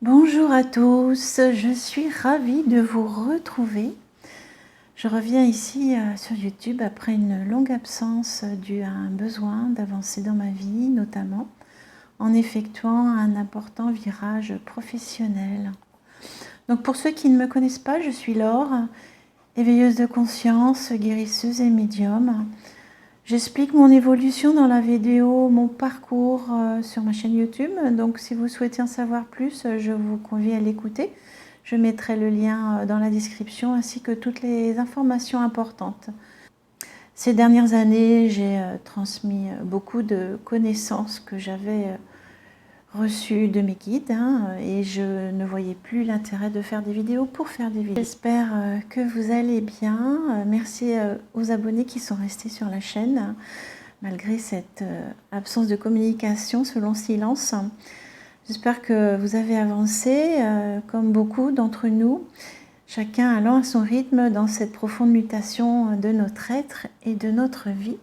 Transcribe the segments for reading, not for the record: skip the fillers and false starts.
Bonjour à tous, je suis ravie de vous retrouver. Je reviens ici sur YouTube après une longue absence due à un besoin d'avancer dans ma vie, notamment en effectuant un important virage professionnel. Donc pour ceux qui ne me connaissent pas, je suis Laure, éveilleuse de conscience, guérisseuse et médium. J'explique mon évolution dans la vidéo, mon parcours sur ma chaîne YouTube. Donc si vous souhaitez en savoir plus, je vous convie à l'écouter. Je mettrai le lien dans la description ainsi que toutes les informations importantes. Ces dernières années, j'ai transmis beaucoup de connaissances que j'avais reçues de mes guides et je ne voyais plus l'intérêt de faire des vidéos pour faire des vidéos. J'espère que vous allez bien. Merci aux abonnés qui sont restés sur la chaîne malgré cette absence de communication, ce long silence. J'espère que vous avez avancé, comme beaucoup d'entre nous, chacun allant à son rythme dans cette profonde mutation de notre être et de notre vie.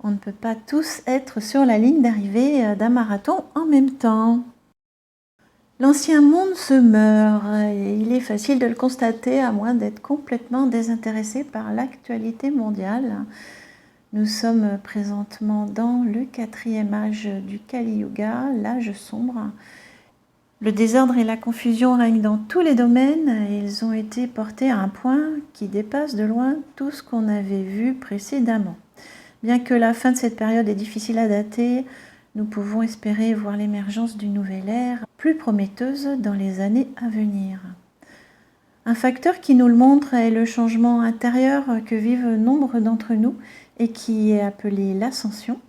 On ne peut pas tous être sur la ligne d'arrivée d'un marathon en même temps. L'ancien monde se meurt et il est facile de le constater à moins d'être complètement désintéressé par l'actualité mondiale. Nous sommes présentement dans le 4e âge du Kali Yuga, l'âge sombre. Le désordre et la confusion règnent dans tous les domaines et ils ont été portés à un point qui dépasse de loin tout ce qu'on avait vu précédemment. Bien que la fin de cette période est difficile à dater, nous pouvons espérer voir l'émergence d'une nouvelle ère plus prometteuse dans les années à venir. Un facteur qui nous le montre est le changement intérieur que vivent nombre d'entre nous et qui est appelé l'ascension.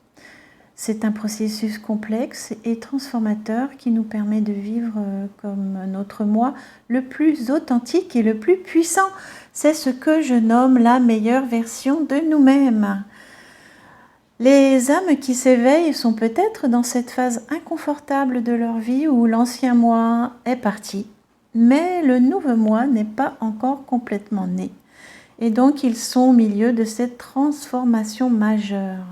C'est un processus complexe et transformateur qui nous permet de vivre comme notre moi le plus authentique et le plus puissant. C'est ce que je nomme la meilleure version de nous-mêmes. Les âmes qui s'éveillent sont peut-être dans cette phase inconfortable de leur vie où l'ancien moi est parti, mais le nouveau moi n'est pas encore complètement né. Et donc ils sont au milieu de cette transformation majeure.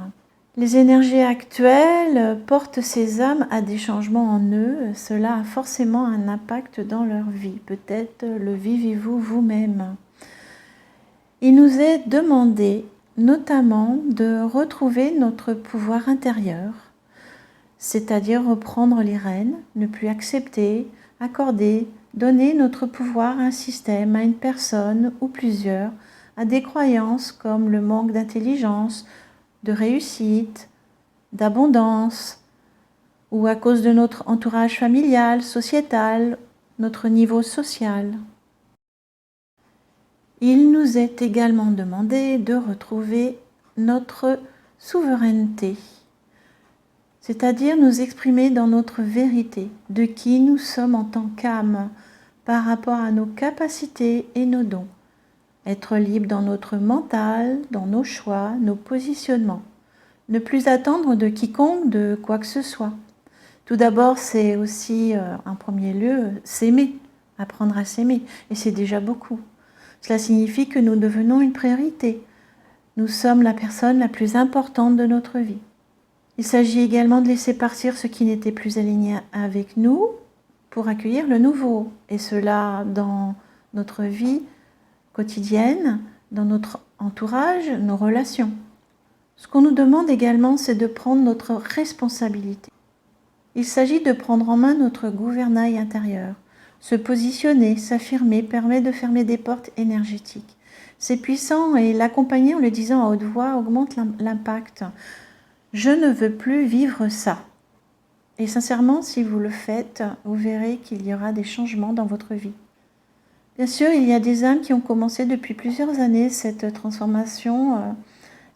Les énergies actuelles portent ces âmes à des changements en eux. Cela a forcément un impact dans leur vie. Peut-être le vivez-vous vous-même. Il nous est demandé notamment de retrouver notre pouvoir intérieur, c'est-à-dire reprendre les rênes, ne plus accepter, accorder, donner notre pouvoir à un système, à une personne ou plusieurs, à des croyances comme le manque d'intelligence, de réussite, d'abondance, ou à cause de notre entourage familial, sociétal, notre niveau social. Il nous est également demandé de retrouver notre souveraineté, c'est-à-dire nous exprimer dans notre vérité, de qui nous sommes en tant qu'âme, par rapport à nos capacités et nos dons. Être libre dans notre mental, dans nos choix, nos positionnements. Ne plus attendre de quiconque, de quoi que ce soit. Tout d'abord, c'est aussi, en premier lieu, s'aimer, apprendre à s'aimer. Et c'est déjà beaucoup. Cela signifie que nous devenons une priorité. Nous sommes la personne la plus importante de notre vie. Il s'agit également de laisser partir ce qui n'était plus aligné avec nous pour accueillir le nouveau. Et cela dans notre vie quotidienne, dans notre entourage, nos relations. Ce qu'on nous demande également, c'est de prendre notre responsabilité. Il s'agit de prendre en main notre gouvernail intérieur. Se positionner, s'affirmer, permet de fermer des portes énergétiques. C'est puissant et l'accompagner en le disant à haute voix augmente l'impact. Je ne veux plus vivre ça. Et sincèrement, si vous le faites, vous verrez qu'il y aura des changements dans votre vie. Bien sûr, il y a des âmes qui ont commencé depuis plusieurs années cette transformation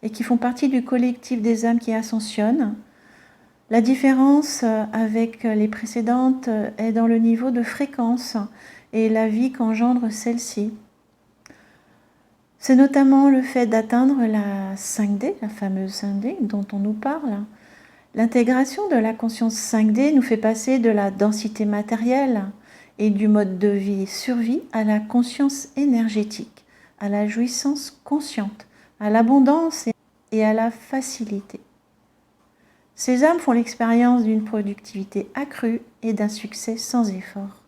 et qui font partie du collectif des âmes qui ascensionnent. La différence avec les précédentes est dans le niveau de fréquence et la vie qu'engendre celle-ci. C'est notamment le fait d'atteindre la 5D, la fameuse 5D dont on nous parle. L'intégration de la conscience 5D nous fait passer de la densité matérielle et du mode de vie survie à la conscience énergétique, à la jouissance consciente, à l'abondance et à la facilité. Ces âmes font l'expérience d'une productivité accrue et d'un succès sans effort.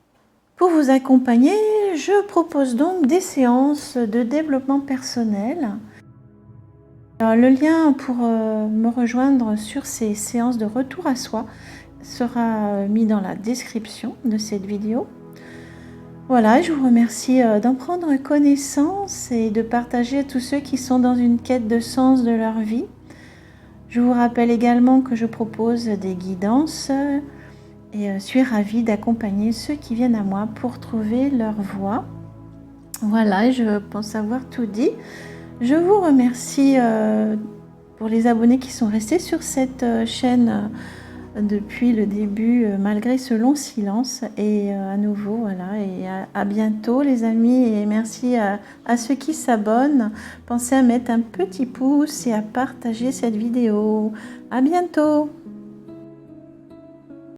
Pour vous accompagner, je propose donc des séances de développement personnel. Le lien pour me rejoindre sur ces séances de retour à soi sera mis dans la description de cette vidéo. Voilà, je vous remercie d'en prendre connaissance et de partager à tous ceux qui sont dans une quête de sens de leur vie. Je vous rappelle également que je propose des guidances et suis ravie d'accompagner ceux qui viennent à moi pour trouver leur voie. Voilà, je pense avoir tout dit. Je vous remercie pour les abonnés qui sont restés sur cette chaîne depuis le début, malgré ce long silence. Et à nouveau, voilà, et à bientôt les amis. Et merci à ceux qui s'abonnent. Pensez à mettre un petit pouce et à partager cette vidéo. À bientôt!